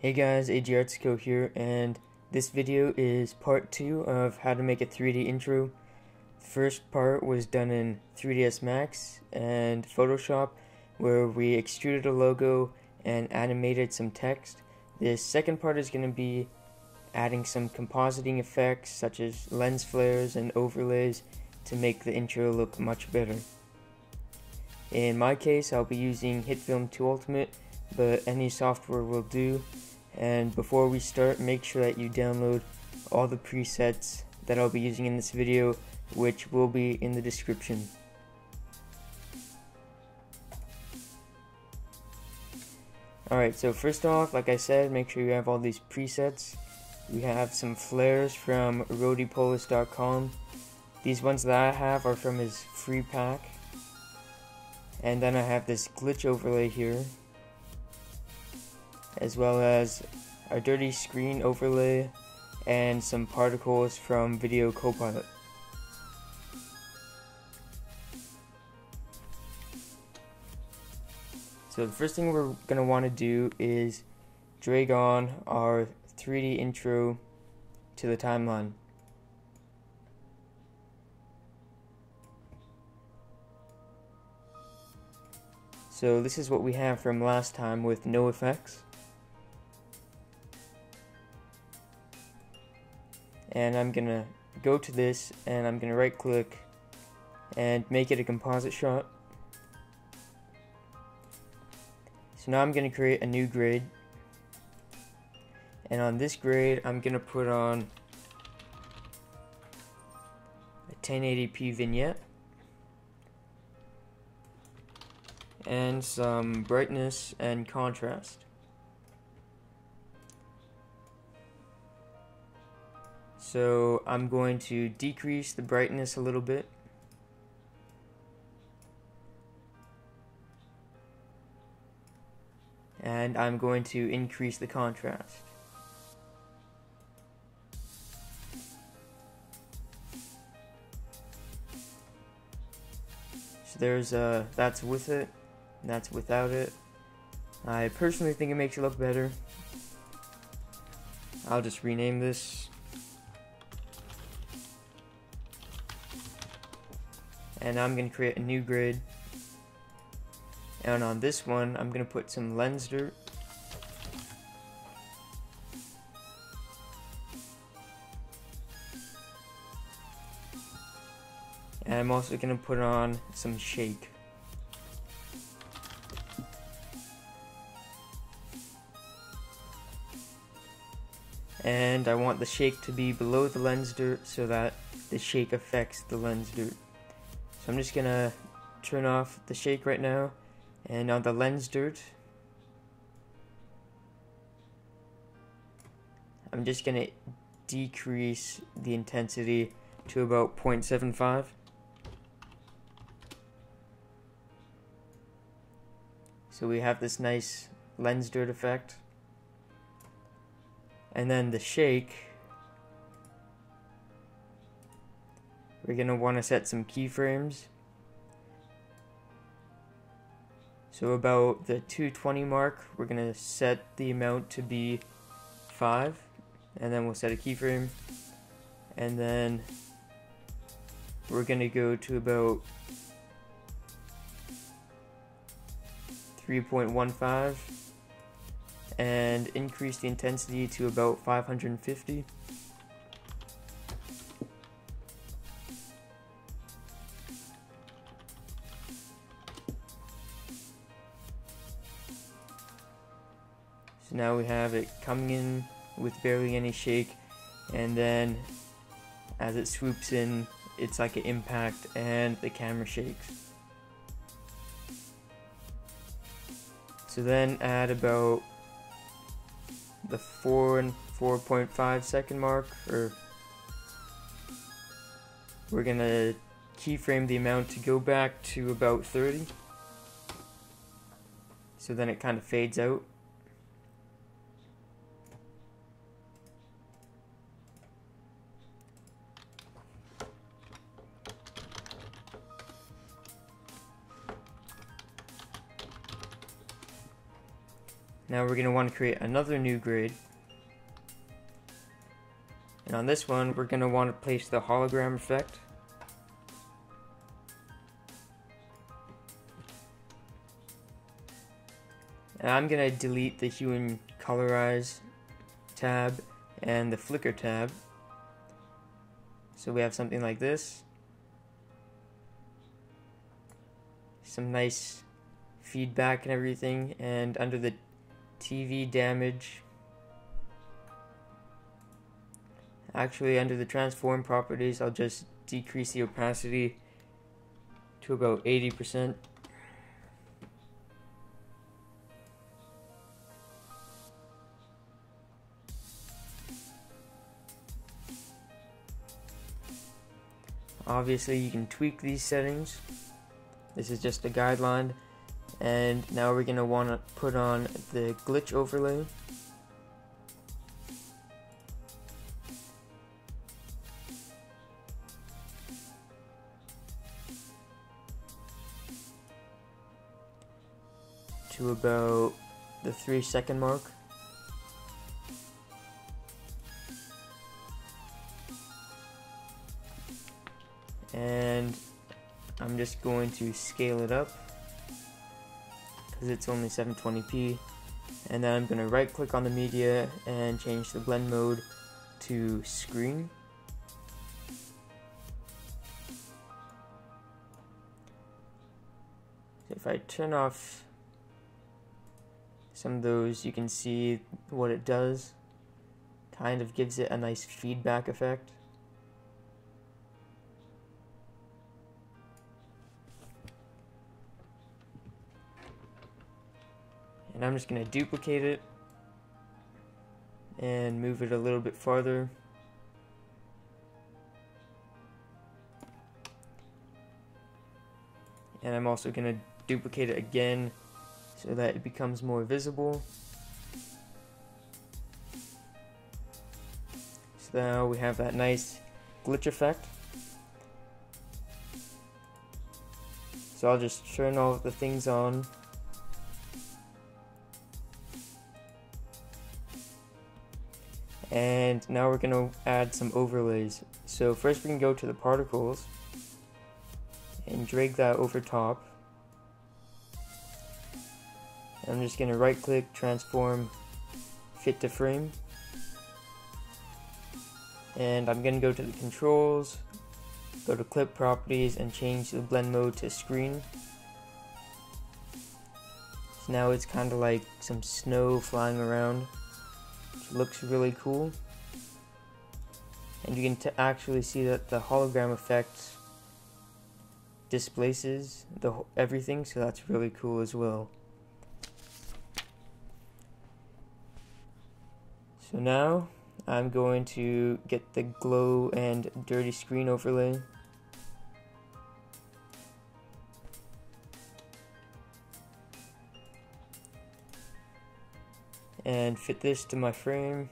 Hey guys, AGArtsco here, and this video is part 2 of how to make a 3D intro. The first part was done in 3ds Max and Photoshop, where we extruded a logo and animated some text. This second part is going to be adding some compositing effects such as lens flares and overlays to make the intro look much better. In my case, I'll be using HitFilm 2 Ultimate, but any software will do. And before we start, make sure that you download all the presets that I'll be using in this video, which will be in the description. Alright, so first off, like I said, make sure you have all these presets. We have some flares from roadiepolis.com. These ones that I have are from his free pack. And then I have this glitch overlay here, as well as a dirty screen overlay and some particles from Video Copilot. So the first thing we're going to want to do is drag on our 3D intro to the timeline. So this is what we have from last time with no effects. And I'm gonna go to this and I'm gonna right click and make it a composite shot. So now I'm gonna create a new grade, and on this grade I'm gonna put on a 1080p vignette and some brightness and contrast. So I'm going to decrease the brightness a little bit. And I'm going to increase the contrast. So there's that's with it, and that's without it. I personally think it makes it look better. I'll just rename this. And I'm going to create a new grade, and on this one I'm going to put some lens dirt, and I'm also going to put on some shake. And I want the shake to be below the lens dirt so that the shake affects the lens dirt. So I'm just gonna turn off the shake right now, and on the lens dirt I'm just gonna decrease the intensity to about 0.75. So we have this nice lens dirt effect. And then the shake, we're going to want to set some keyframes. So about the 220 mark, we're going to set the amount to be 5, and then we'll set a keyframe. And then we're going to go to about 3.15 and increase the intensity to about 550. So now we have it coming in with barely any shake, and then as it swoops in, it's like an impact and the camera shakes. So then at about the 4 and 4.5 second mark, or we're gonna keyframe the amount to go back to about 30. So then it kind of fades out. Now we're going to want to create another new grade. And on this one, we're going to want to place the hologram effect. And I'm going to delete the hue and colorize tab and the flicker tab. So we have something like this. Some nice feedback and everything, and under the TV damage, actually under the transform properties, I'll just decrease the opacity to about 80%. Obviously you can tweak these settings. This is just a guideline. And now we're going to want to put on the glitch overlay. To about the 3-second mark. And I'm just going to scale it up because it's only 720p, and then I'm going to right click on the media and change the blend mode to screen. So if I turn off some of those, you can see what it does. Kind of gives it a nice feedback effect. And I'm just going to duplicate it and move it a little bit farther. And I'm also going to duplicate it again so that it becomes more visible. So now we have that nice glitch effect. So I'll just turn all of the things on. And now we're going to add some overlays. So first we can go to the particles and drag that over top. I'm just going to right click, transform, fit to frame. And I'm going to go to the controls, go to clip properties and change the blend mode to screen. So now it's kind of like some snow flying around. Looks really cool, and you can actually see that the hologram effect displaces everything, so that's really cool as well. So now I'm going to get the glow and dirty screen overlay. And fit this to my frame,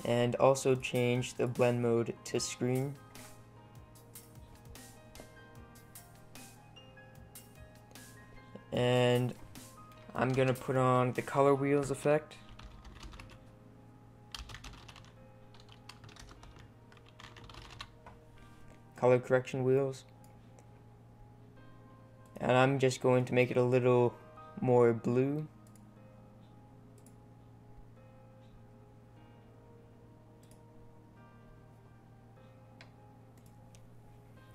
and also change the blend mode to screen. And I'm gonna put on the color wheels effect. Color correction wheels. And I'm just going to make it a little more blue.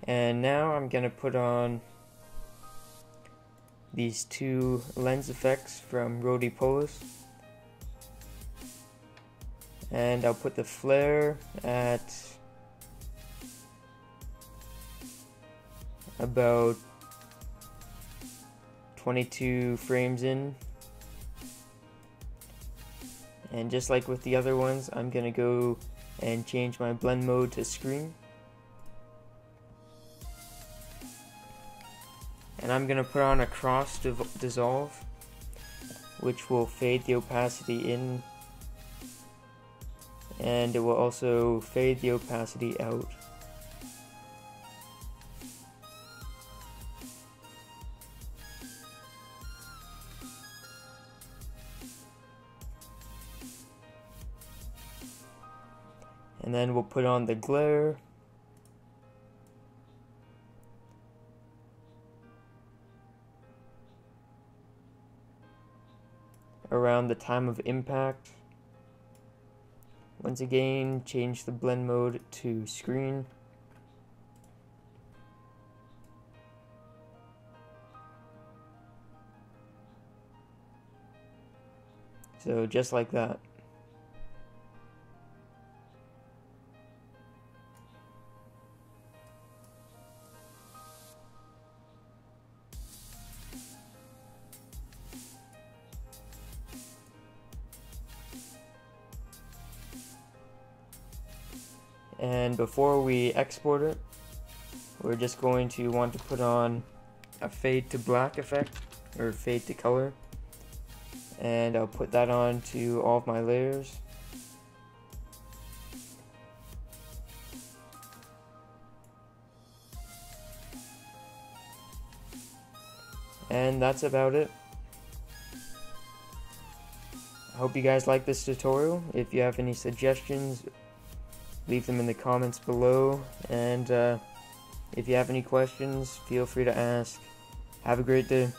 And now I'm going to put on these two lens effects from Rode Polis. And I'll put the flare at about 22 frames in. And just like with the other ones, I'm going to go and change my blend mode to screen. And I'm going to put on a cross dissolve, which will fade the opacity in, and it will also fade the opacity out. And then we'll put on the glare. Around the time of impact. Once again, change the blend mode to screen. So just like that. And before we export it, we're just going to want to put on a fade to black effect, or fade to color. And I'll put that on to all of my layers. And that's about it. I hope you guys like this tutorial. If you have any suggestions, leave them in the comments below. And if you have any questions, feel free to ask. Have a great day.